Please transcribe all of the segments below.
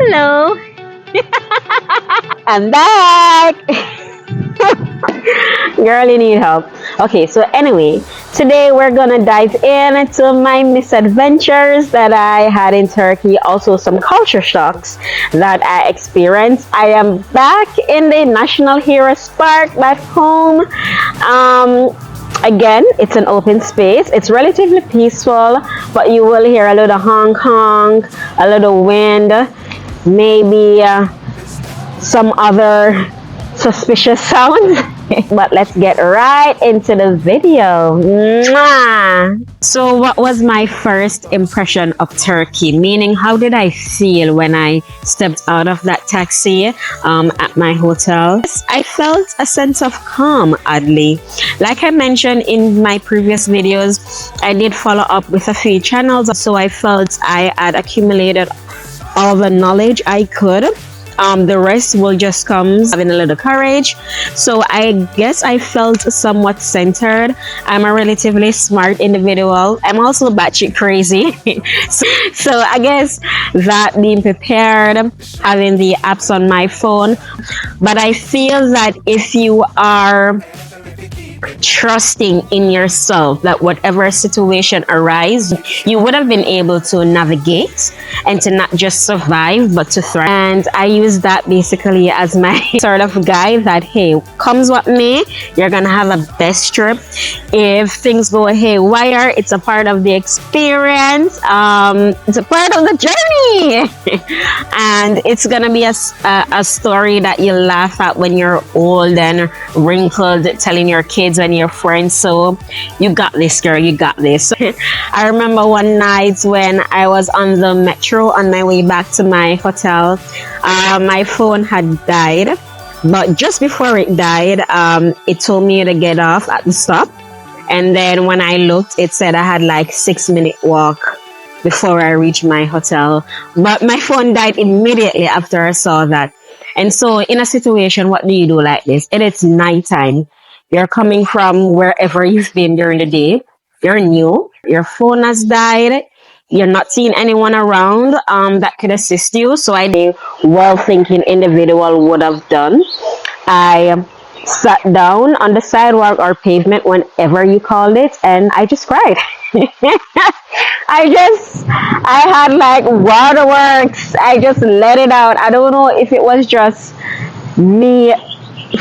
Hello. I'm back. Girl, you need help. Okay, so anyway, today we're gonna dive into my misadventures that I had in Turkey, also some culture shocks that I experienced. I am back in the National Heroes Park back home. Again, it's an open space. It's relatively peaceful, but you will hear a little honk honk, a little wind, maybe some other suspicious sounds. But let's get right into the video. Mwah! So what was my first impression of Turkey? Meaning, how did I feel when I stepped out of that taxi at my hotel? I felt a sense of calm, oddly. Like I mentioned in my previous videos, I did follow up with a few channels, so I felt I had accumulated all the knowledge I could. The rest will just come having a little courage. So I guess I felt somewhat centered. I'm a relatively smart individual. I'm also batshit crazy. so I guess that being prepared, having the apps on my phone. But I feel that if you are trusting in yourself that whatever situation arises, you would have been able to navigate and to not just survive but to thrive. And I use that basically as my sort of guide that, hey, comes what may, you're gonna have a best trip. If things go haywire, it's a part of the experience, it's a part of the journey. And it's gonna be a story that you laugh at when you're old and wrinkled, telling your kids and your friends. So you got this, girl, you got this. I remember one night when I was on the metro on my way back to my hotel, my phone had died, but just before it died, it told me to get off at the stop. And then when I looked, it said I had like 6-minute walk before I reached my hotel, but my phone died immediately after I saw that. And so in a situation, what do you do like this? And it's nighttime. You're coming from wherever you've been during the day. You're new. Your phone has died. You're not seeing anyone around that could assist you. So I did well-thinking individual would have done. I sat down on the sidewalk or pavement, whenever you called it, and I just cried. I had like waterworks. I just let it out. I don't know if it was just me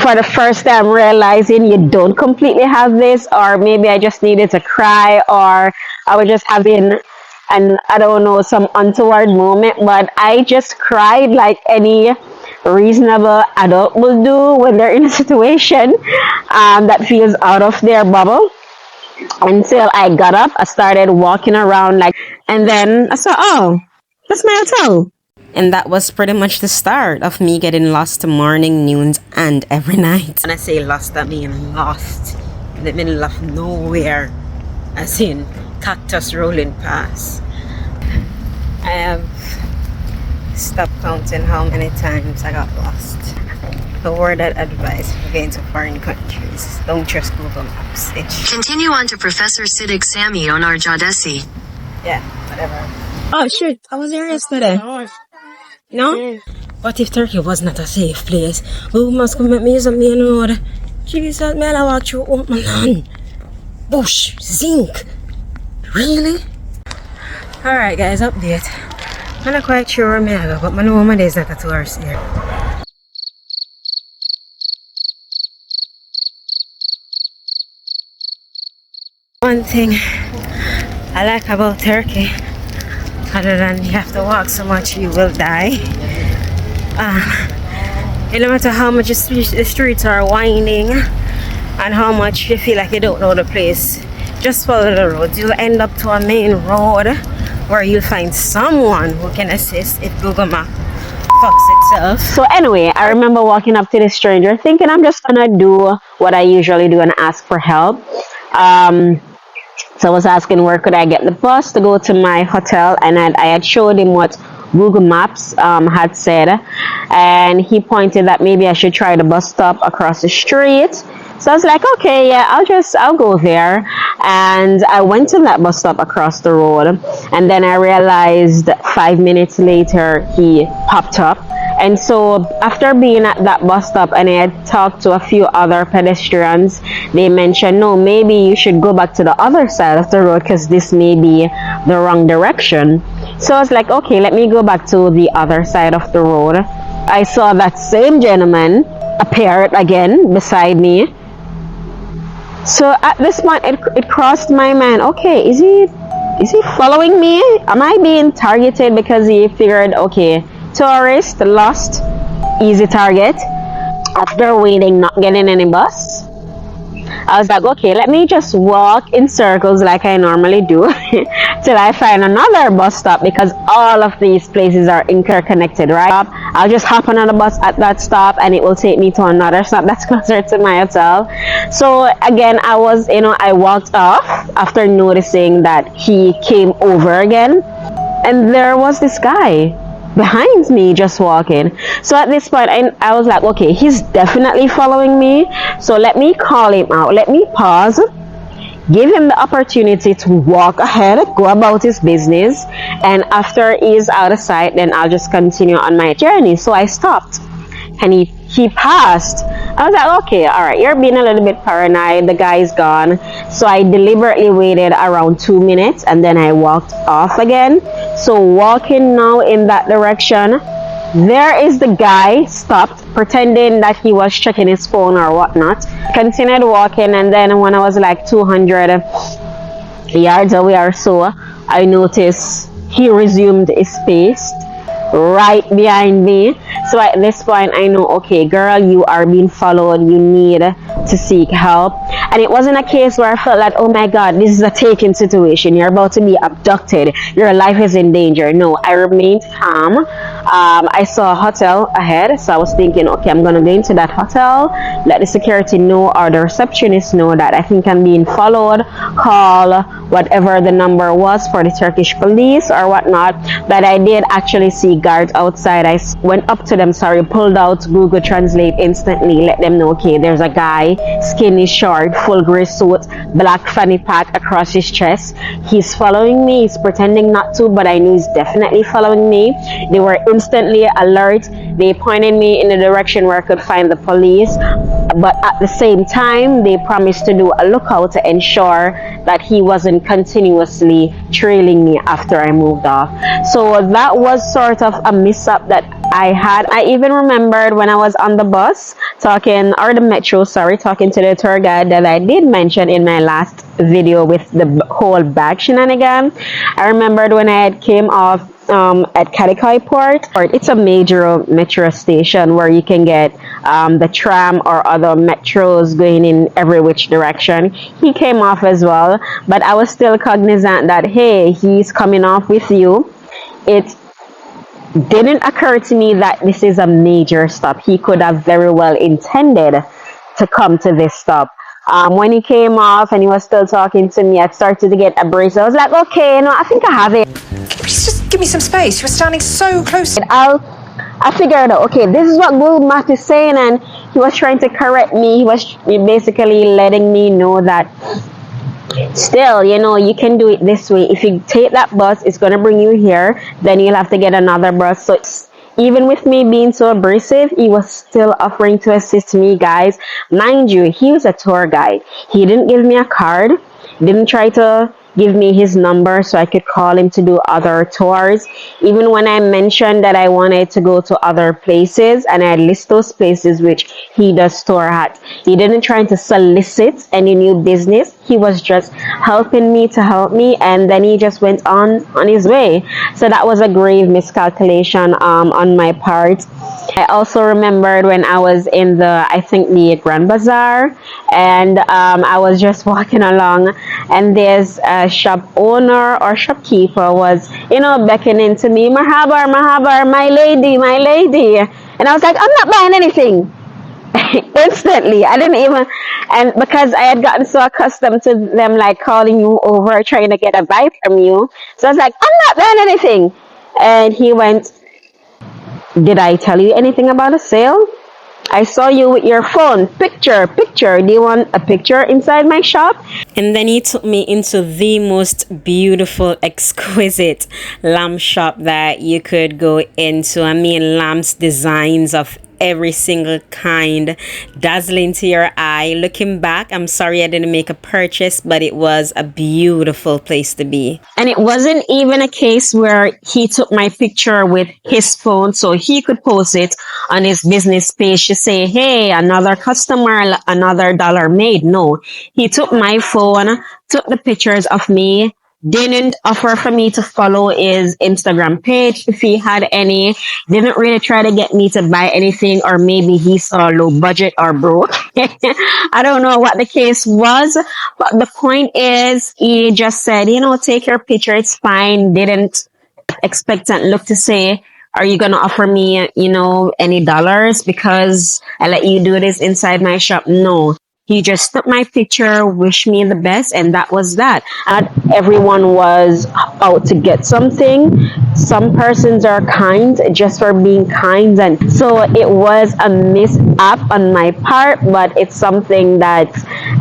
for the first time realizing you don't completely have this, or maybe I just needed to cry, or I was just having I don't know, some untoward moment, but I just cried like any reasonable adult will do when they're in a situation that feels out of their bubble. Until I got up, I started walking around like, and then I saw, oh, that's my hotel. And that was pretty much the start of me getting lost morning, noons, and every night. When I say lost, I mean lost in the middle of nowhere, as in cactus rolling past. I have stopped counting how many times I got lost. The word of advice for going to foreign countries: don't trust Google Maps. Continue on to Professor Siddiq Sami on our Jadesi. Yeah, whatever. Oh shoot, I was there yesterday. No? What if Turkey was not a safe place? Who must come at me as a main road? Jesus, man, I walked through open land. Bush, zinc. Really? Alright guys, update. I'm not quite sure where I go, but I know my days not a tourist here. One thing I like about Turkey, other than you have to walk so much you will die, no matter how much the streets are winding and how much you feel like you don't know the place, just follow the roads. You'll end up to a main road where you'll find someone who can assist if Google Maps fucks itself. So anyway, I remember walking up to this stranger thinking I'm just gonna do what I usually do and ask for help. So I was asking where could I get the bus to go to my hotel, and I had showed him what Google Maps had said, and he pointed that maybe I should try the bus stop across the street. So I was like, okay, yeah, I'll go there. And I went to that bus stop across the road. And then I realized 5 minutes later, he popped up. And so after being at that bus stop and I had talked to a few other pedestrians, they mentioned, no, maybe you should go back to the other side of the road because this may be the wrong direction. So I was like, okay, let me go back to the other side of the road. I saw that same gentleman appear again beside me. So at this point, it crossed my mind, okay, is he following me? Am I being targeted because he figured, okay, tourist, lost, easy target. After waiting, not getting any bus, I was like, okay, let me just walk in circles like I normally do till I find another bus stop because all of these places are interconnected, right? I'll just hop on another bus at that stop and it will take me to another stop that's closer to my hotel. So again, I walked off after noticing that he came over again, and there was this guy behind me just walking. So at this point I was like, okay, he's definitely following me, so let me call him out, let me pause, give him the opportunity to walk ahead, go about his business, and after he's out of sight, then I'll just continue on my journey. So I stopped and he passed. I was like, okay, all right, you're being a little bit paranoid, the guy's gone. So I deliberately waited around 2 minutes and then I walked off again. So walking now in that direction, there is the guy stopped, pretending that he was checking his phone or whatnot. Continued walking, and then when I was like 200 yards away or so, I noticed he resumed his pace right behind me. So at this point I know, okay, girl, you are being followed, you need to seek help. And it wasn't a case where I felt like, oh my god, this is a taken situation, you're about to be abducted, your life is in danger. No, I remained calm. I saw a hotel ahead, so I was thinking, okay, I'm gonna go into that hotel, let the security know or the receptionist know that I think I'm being followed, call whatever the number was for the Turkish police or whatnot. But I did actually see guards outside. I went up to them, pulled out Google Translate instantly, let them know, okay, there's a guy, skinny, short, full gray suit, black fanny pack across his chest, he's following me, he's pretending not to, but I knew he's definitely following me. They were instantly alert. They pointed me in the direction where I could find the police, but at the same time they promised to do a lookout to ensure that he wasn't continuously trailing me after I moved off. So that was sort of a mishap that I had. I even remembered when I was on the bus talking to the tour guide that I did mention in my last video with the whole bag shenanigan. I remembered when I had came off at Kadikoi Port. It's a major metro station where you can get the tram or other metros going in every which direction. He came off as well, but I was still cognizant that, hey, he's coming off with you. It didn't occur to me that this is a major stop. He could have very well intended to come to this stop. When he came off and he was still talking to me, I started to get abrasive. I was like, okay, I think I have it. Please just give me some space. You're standing so close. I figured out, okay, this is what Google Maps is saying, and he was trying to correct me. He was basically letting me know that still, you can do it this way. If you take that bus, it's going to bring you here, then you'll have to get another bus. So even with me being so abrasive, he was still offering to assist me, guys. Mind you, he was a tour guide. He didn't give me a card, didn't try to give me his number so I could call him to do other tours. Even when I mentioned that I wanted to go to other places and I list those places which he does tour at, he didn't try to solicit any new business. He was just helping me to help me, and then he just went on his way. So that was a grave miscalculation on my part. I also remembered when I was in the Grand Bazaar, and I was just walking along, and there's a shop owner or shopkeeper was beckoning to me, marhaba, marhaba, my lady, and I was like, I'm not buying anything. Instantly, I didn't even, and because I had gotten so accustomed to them like calling you over trying to get a vibe from you, so I was like, I'm not buying anything. And he went, did I tell you anything about a sale? I saw you with your phone. Picture, picture. Do you want a picture inside my shop? And then he took me into the most beautiful, exquisite lamp shop that you could go into. I mean, lamps, designs of every single kind, dazzling to your eye. Looking back, I'm sorry I didn't make a purchase, but it was a beautiful place to be. And it wasn't even a case where he took my picture with his phone so he could post it on his business page to say, hey, another customer, another dollar made. No, he took my phone, took the pictures of me, didn't offer for me to follow his Instagram page if he had any, didn't really try to get me to buy anything, or maybe he saw low budget or broke. I don't know what the case was, but the point is he just said, you know, take your picture, it's fine. Didn't expectant look to say, are you gonna offer me, you know, any dollars because I let you do this inside my shop? No. He just took my picture, wished me the best, and that was that. Not everyone was out to get something. Some persons are kind just for being kind, and so it was a mishap on my part, but it's something that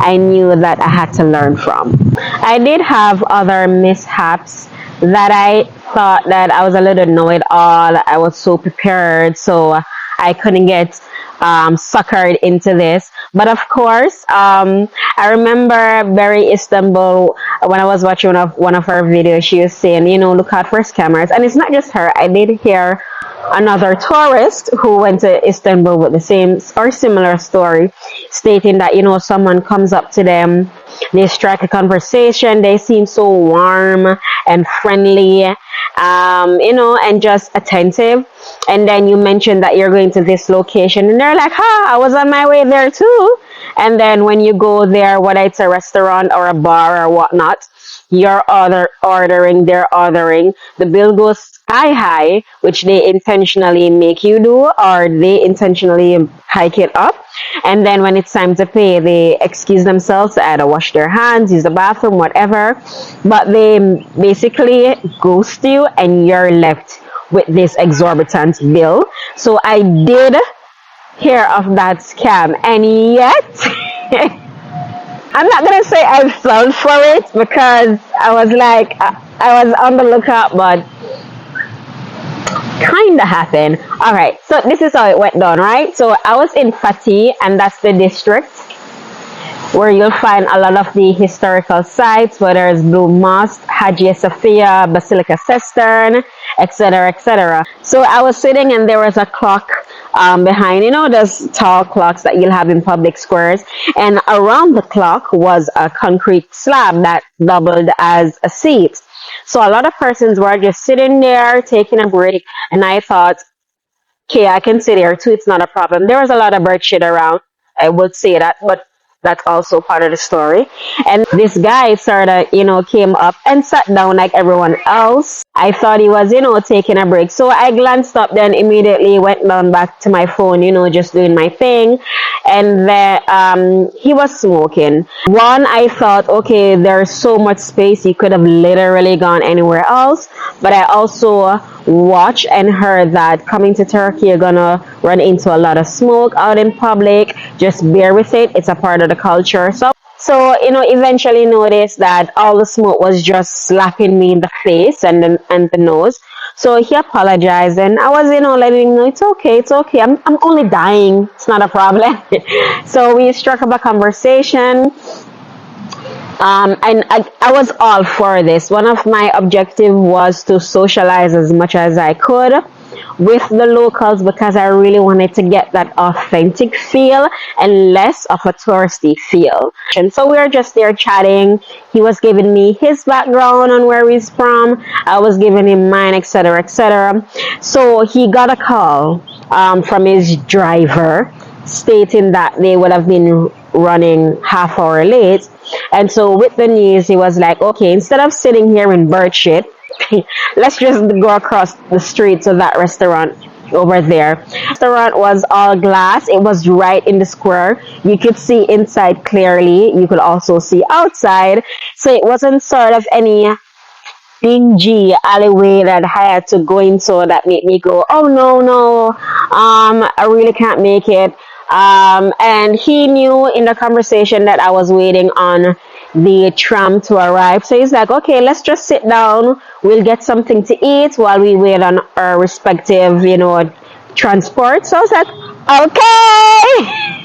I knew that I had to learn from. I did have other mishaps that I thought that I was a little know-it-all. I was so prepared, so I couldn't get suckered into this. But of course, I remember Berry Istanbul, when I was watching one of her videos, she was saying, you know, look out for scammers. And it's not just her. I did hear another tourist who went to Istanbul with the same or similar story, stating that, you know, someone comes up to them, they strike a conversation, they seem so warm and friendly, you know, and just attentive. And then you mention that you're going to this location, and they're like, I was on my way there too. And then when you go there, whether it's a restaurant or a bar or whatnot, you're ordering, they're ordering. The bill goes sky high, which they intentionally make you do, or they intentionally hike it up. And then when it's time to pay, they excuse themselves to either wash their hands, use the bathroom, whatever. But they basically ghost you, and you're left with this exorbitant bill. So I did hear of that scam, and yet I'm not gonna say I fell for it, because I was like, I was on the lookout, but kinda happened. All right, so this is how it went down, right? So I was in Fatih, and that's the district where you'll find a lot of the historical sites, whether it's Blue Mosque, Hagia Sophia, Basilica Cistern, etc., etc. So I was sitting, and there was a clock behind, you know, those tall clocks that you'll have in public squares, and around the clock was a concrete slab that doubled as a seat. So a lot of persons were just sitting there taking a break, and I thought, okay, I can sit here too, it's not a problem. There was a lot of bird shit around, I would say that, but that's also part of the story. And this guy sort of, you know, came up and sat down like everyone else. I thought he was, you know, taking a break. So I glanced up, then immediately went down back to my phone, you know, just doing my thing. And then he was smoking. One, I thought, okay, there's so much space, he could have literally gone anywhere else. But I also watched and heard that coming to Turkey, you're gonna run into a lot of smoke out in public. Just bear with it, it's a part of the culture. So you know, eventually noticed that all the smoke was just slapping me in the face and the nose. So he apologized, and I was, you know, letting him know it's okay, I'm only dying, it's not a problem. So we struck up a conversation. And I was all for this. One of my objectives was to socialize as much as I could with the locals, because I really wanted to get that authentic feel and less of a touristy feel. And so we were just there chatting. He was giving me his background on where he's from. I was giving him mine, etc., etc. So he got a call from his driver stating that they would have been running half hour late. And so with the news, he was like, okay, instead of sitting here in bird shit, let's just go across the street to that restaurant over there. The restaurant was all glass. It was right in the square. You could see inside clearly. You could also see outside. So it wasn't sort of any dingy alleyway that I had to go in, so that made me go, oh no, I really can't make it. And he knew in the conversation that I was waiting on the tram to arrive. So he's like, okay, let's just sit down. We'll get something to eat while we wait on our respective, transport. So I was like,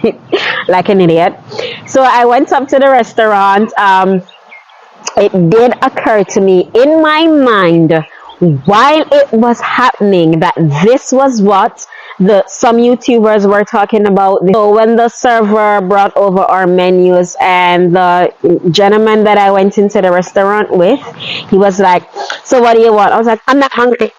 okay, like an idiot. So I went up to the restaurant. It did occur to me in my mind while it was happening that this was what some YouTubers were talking about. So when the server brought over our menus and the gentleman that I went into the restaurant with, he was like, so what do you want? I was like, I'm not hungry.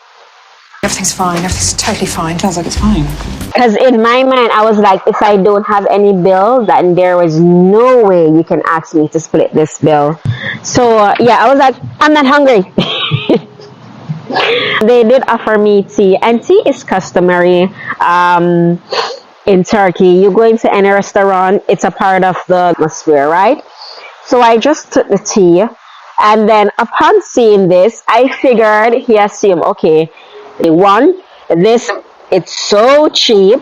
Everything's fine. Everything's totally fine. Sounds like it's fine. Because in my mind, I was like, if I don't have any bill, then there was no way you can ask me to split this bill. So, yeah, I was like, I'm not hungry. They did offer me tea, and tea is customary in Turkey. You go into any restaurant, it's a part of the atmosphere, right? So I just took the tea, and then upon seeing this, I figured he assumed, okay, one, it's so cheap,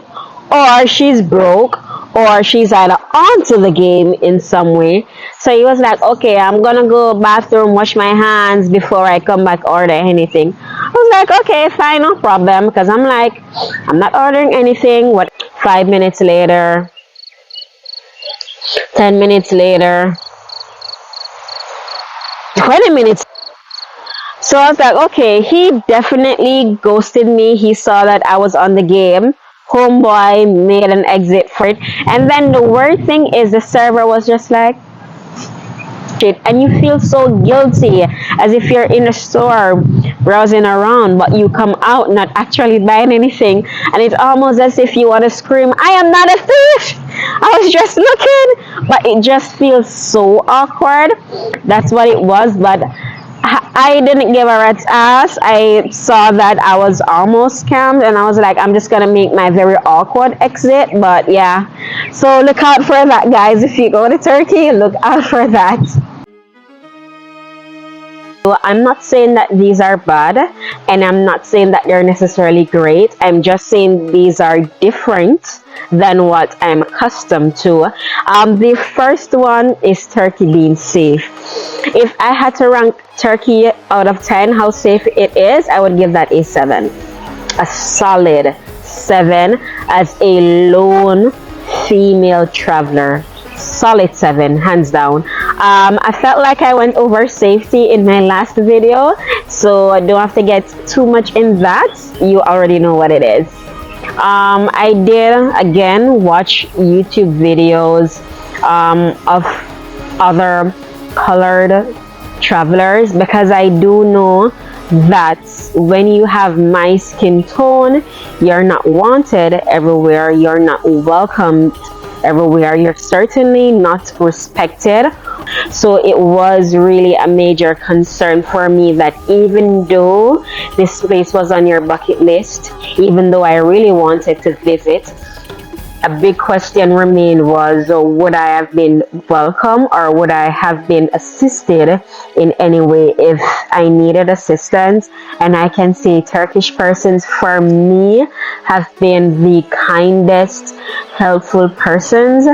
or she's broke, or she's either onto the game in some way. So he was like, okay, I'm gonna go bathroom, wash my hands before I come back order anything. I was like, okay, fine, no problem, because I'm like, I'm not ordering anything. 5 minutes later, 10 minutes later, 20 minutes. So I was like, okay, he definitely ghosted me. He saw that I was on the game. Homeboy made an exit for it. And then the weird thing is the server was just like, shit. And you feel so guilty as if you're in a store browsing around, but you come out not actually buying anything. And it's almost as if you want to scream, I am not a thief. I was just looking. But it just feels so awkward. That's what it was. But I didn't give a rat's ass. I saw that I was almost scammed, and I was like, I'm just gonna make my very awkward exit. But yeah, so look out for that, guys. If you go to Turkey, look out for that. So I'm not saying that these are bad, and I'm not saying that they're necessarily great. I'm just saying these are different than what I'm accustomed to. The first one is Turkey being safe. If I had to rank Turkey out of 10, how safe it is, I would give that a 7. A solid 7 as a lone female traveler. Solid 7, hands down. I felt like I went over safety in my last video, so I don't have to get too much in that. You already know what it is. I did again watch YouTube videos of other colored travelers, because I do know that when you have my skin tone, you're not wanted everywhere, you're not welcomed everywhere, you're certainly not respected. So it was really a major concern for me that even though this place was on your bucket list, even though I really wanted to visit, a big question remained was, would I have been welcome, or would I have been assisted in any way if I needed assistance? And I can say Turkish persons for me have been the kindest, helpful persons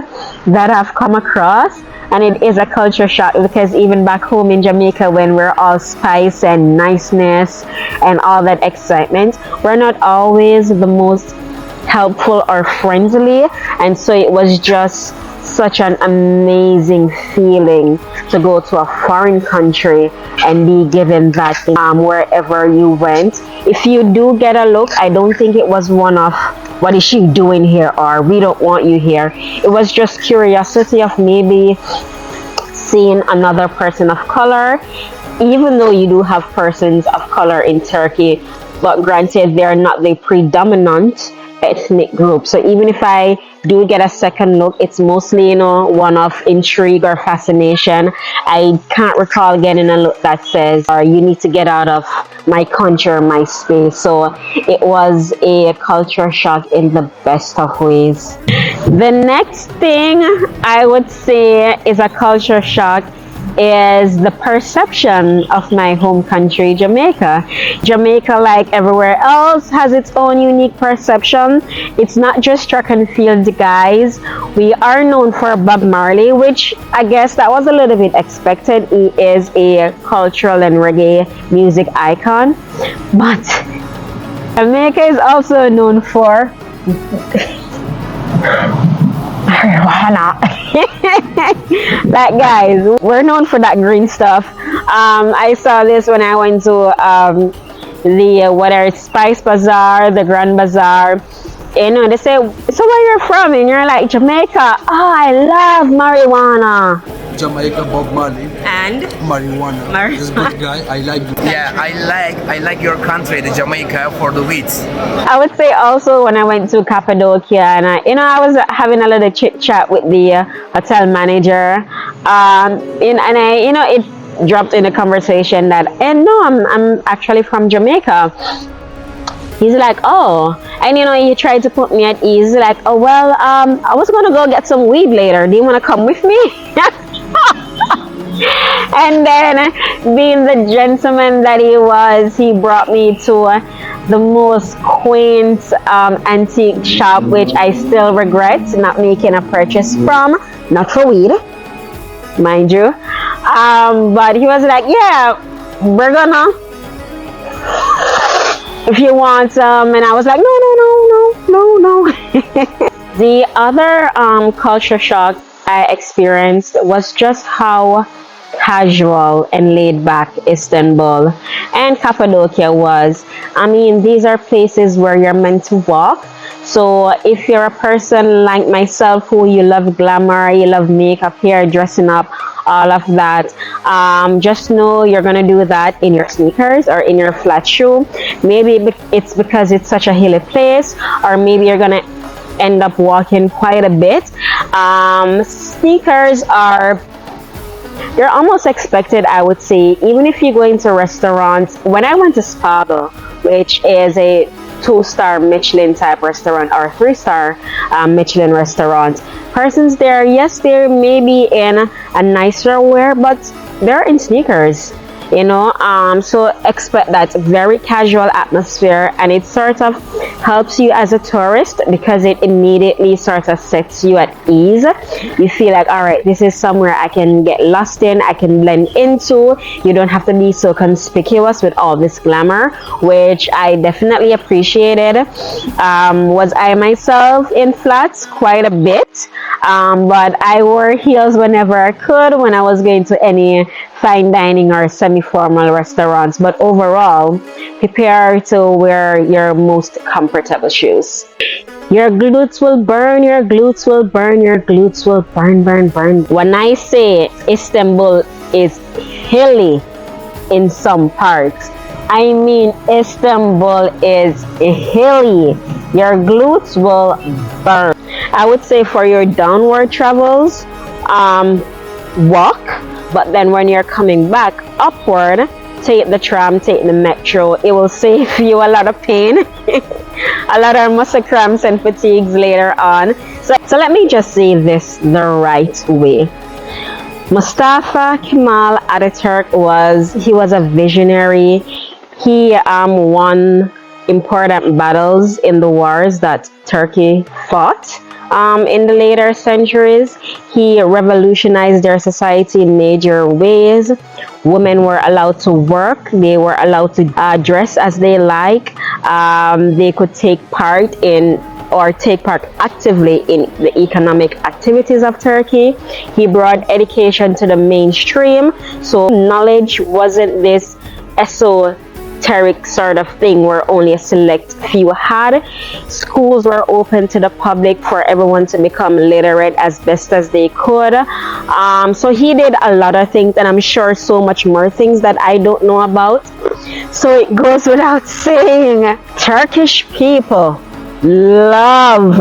that I've come across. And it is a culture shock, because even back home in Jamaica, when we're all spice and niceness and all that excitement, we're not always the most helpful or friendly. And so it was just such an amazing feeling to go to a foreign country and be given that wherever you went. If you do get a look, I don't think it was one of, what is she doing here, or we don't want you here. It was just curiosity of maybe seeing another person of color, even though you do have persons of color in Turkey, but granted they're not the predominant ethnic group. So even if I do get a second look, it's mostly, one of intrigue or fascination. I can't recall getting a look that says, you need to get out of my country or my space. So it was a culture shock in the best of ways. The next thing I would say is a culture shock is the perception of my home country, Jamaica. Jamaica, like everywhere else, has its own unique perception. It's not just track and field guys. We are known for Bob Marley, which I guess that was a little bit expected. He is a cultural and reggae music icon. But Jamaica is also known for marijuana. Like guys, we're known for that green stuff. I saw this when I went to the whether it's Spice Bazaar, the Grand Bazaar. You know, they say, so where you're from? And you're like, Jamaica. Oh, I love marijuana. Jamaica, Bob Marley, And marijuana. This good guy. I like. Yeah, I like your country, the Jamaica, for the weeds. I would say also when I went to Cappadocia and I was having a little chit chat with the hotel manager, it dropped in a conversation that, and no, I'm actually from Jamaica. He's like, oh, and he tried to put me at ease. Like, oh well, I was gonna go get some weed later. Do you want to come with me? And then, being the gentleman that he was, he brought me to the most quaint antique shop, which I still regret not making a purchase from. Not for weed, mind you. But he was like, yeah, we're gonna, if you want some. And I was like, no. The other culture shock I experienced was just how casual and laid back Istanbul and Cappadocia was. I mean, these are places where you're meant to walk. So if you're a person like myself who you love glamour, you love makeup, hair, dressing up, all of that, just know you're gonna do that in your sneakers or in your flat shoe. Maybe it's because it's such a hilly place, or maybe you're gonna end up walking quite a bit. Sneakers they're almost expected, I would say, even if you go into restaurants. When I went to Sahara, which is a 2-star Michelin type restaurant or 3-star Michelin restaurant, persons there, yes, they're maybe in a nicer wear, but they're in sneakers. So expect that very casual atmosphere, and it sort of helps you as a tourist because it immediately sort of sets you at ease. You feel like, all right, this is somewhere I can get lost in, I can blend into. You don't have to be so conspicuous with all this glamour, which I definitely appreciated. Was I myself in flats? Quite a bit, but I wore heels whenever I could when I was going to any fine dining or semi-formal restaurants. But overall, prepare to wear your most comfortable shoes. Your glutes will burn, your glutes will burn, your glutes will burn. When I say Istanbul is hilly in some parts, I mean Istanbul is hilly. Your glutes will burn. I would say for your downward travels, walk. But then when you're coming back upward, take the tram, take the metro. It will save you a lot of pain, a lot of muscle cramps and fatigues later on. So let me just say this the right way. Mustafa Kemal Ataturk was a visionary. He won important battles in the wars that Turkey fought. In the later centuries, he revolutionized their society in major ways. Women were allowed to work. They were allowed to dress as they like. They could take part actively in the economic activities of Turkey. He brought education to the mainstream, so knowledge wasn't this esoteric sort of thing where only a select few had. Schools were open to the public for everyone to become literate as best as they could. So he did a lot of things, and I'm sure so much more things that I don't know about. So it goes without saying, Turkish people love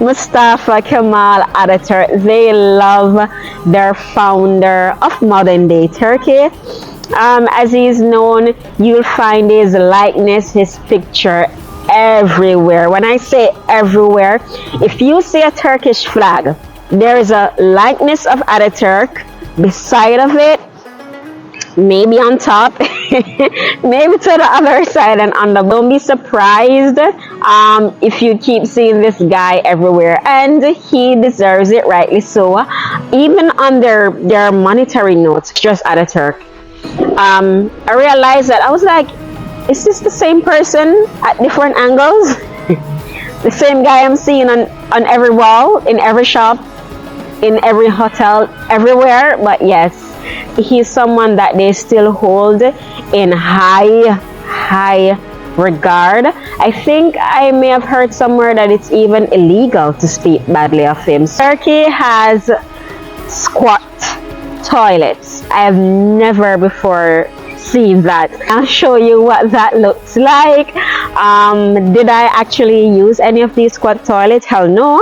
Mustafa Kemal Ataturk. They love their founder of modern day Turkey. As he is known, you'll find his likeness, his picture everywhere. When I say everywhere, if you see a Turkish flag, there is a likeness of Ataturk beside of it, maybe on top, maybe to the other side and on the. Don't be surprised if you keep seeing this guy everywhere, and he deserves it, rightly so. Even on their monetary notes, just Ataturk. I realized that I was like, is this the same person at different angles? The same guy I'm seeing on every wall, in every shop, in every hotel, everywhere. But yes, he's someone that they still hold in high regard. I think I may have heard somewhere that it's even illegal to speak badly of him. Turkey has squat toilets. I have never before seen that. I'll show you what that looks like. Did I actually use any of these squat toilets? Hell no.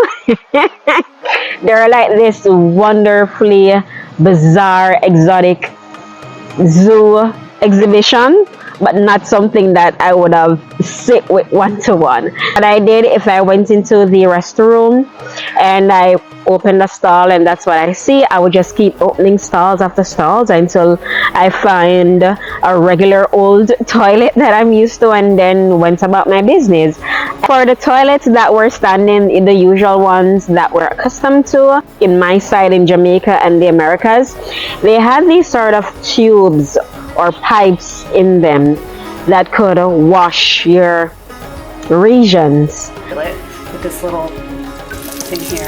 They're like this wonderfully bizarre, exotic zoo exhibition, but not something that I would have sit with one-to-one. But I did, if I went into the restroom and I opened a stall and that's what I see, I would just keep opening stalls after stalls until I find a regular old toilet that I'm used to, and then went about my business. For the toilets that were standing, in the usual ones that we're accustomed to in my side in Jamaica and the Americas, they had these sort of tubes or pipes in them that could wash your regions. With this little thing here,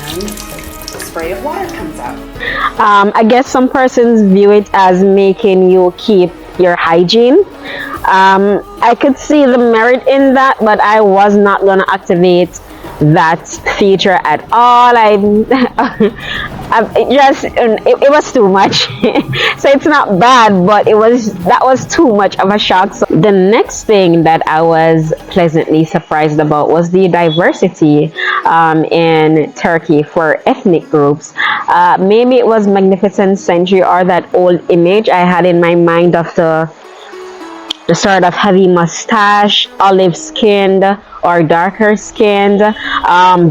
and a spray of water comes out. I guess some persons view it as making you keep your hygiene. I could see the merit in that, but I was not going to activate that feature at all. It was too much. So it's not bad, but that was too much of a shock. So the next thing that I was pleasantly surprised about was the diversity in Turkey for ethnic groups. Maybe it was Magnificent Century or that old image I had in my mind of the sort of heavy mustache, olive skinned or darker skinned,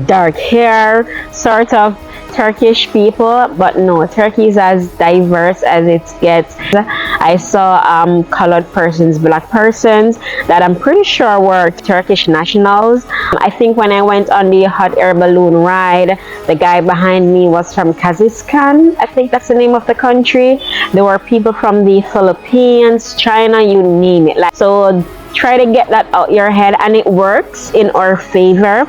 dark hair sort of Turkish people. But no, Turkey is as diverse as it gets. I saw colored persons, black persons that I'm pretty sure were Turkish nationals. I think when I went on the hot air balloon ride, the guy behind me was from Kazakhstan. I think that's the name of the country. There were people from the Philippines, China, you name it. So try to get that out your head, and it works in our favor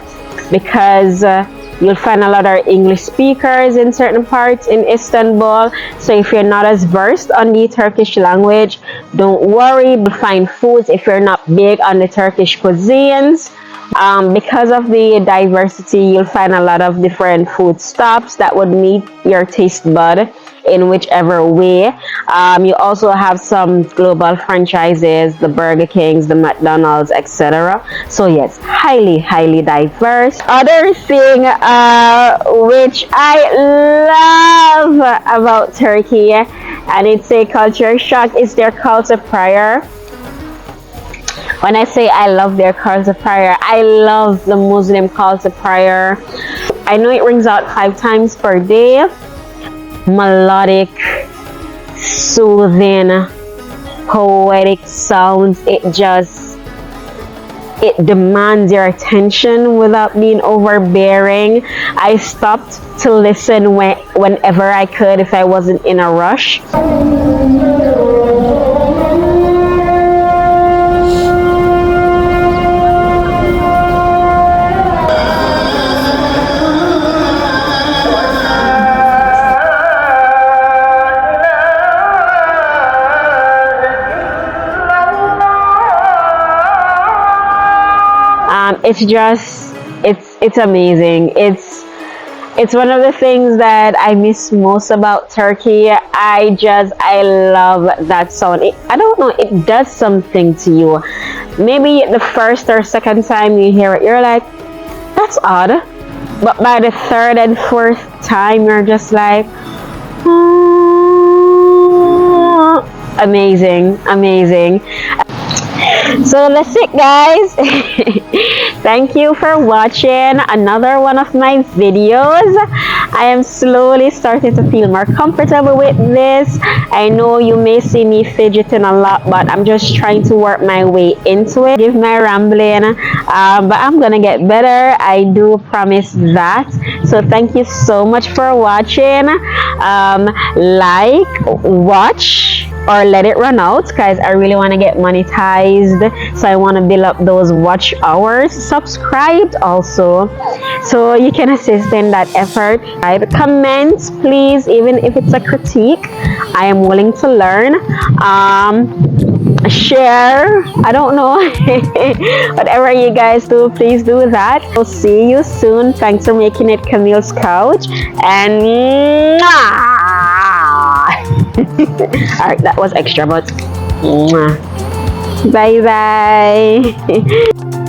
because you'll find a lot of English speakers in certain parts in Istanbul. So if you're not as versed on the Turkish language, don't worry, find foods if you're not big on the Turkish cuisines. Because of the diversity, you'll find a lot of different food stops that would meet your taste bud in whichever way. You also have some global franchises, the Burger Kings, the McDonald's, etc. So yes, highly diverse. Other thing which I love about Turkey, and it's a culture shock, is their cult of prayer. When I say I love their calls of prayer, I love the Muslim calls of prayer. I know it rings out 5 times per day. Melodic, soothing, poetic sounds. It demands your attention without being overbearing. I stopped to listen whenever I could if I wasn't in a rush. It's amazing. It's one of the things that I miss most about Turkey. I love that sound. I don't know, it does something to you. Maybe the first or second time you hear it, you're like, that's odd. But by the third and fourth time, you're just like, amazing. So that's it, guys. Thank you for watching another one of my videos. I am slowly starting to feel more comfortable with this. I know you may see me fidgeting a lot, but I'm just trying to work my way into it. Give my rambling, but I'm gonna get better. I do promise that. So thank you so much for watching. Like, watch, or let it run out, guys. I really want to get monetized, so I want to build up those watch hours. Subscribed also, so you can assist in that effort. Comment, please, even if it's a critique. I am willing to learn. Share, I don't know. Whatever you guys do, please do that. We'll see you soon. Thanks for making it Camille's Couch, and alright, that was extra, but bye bye.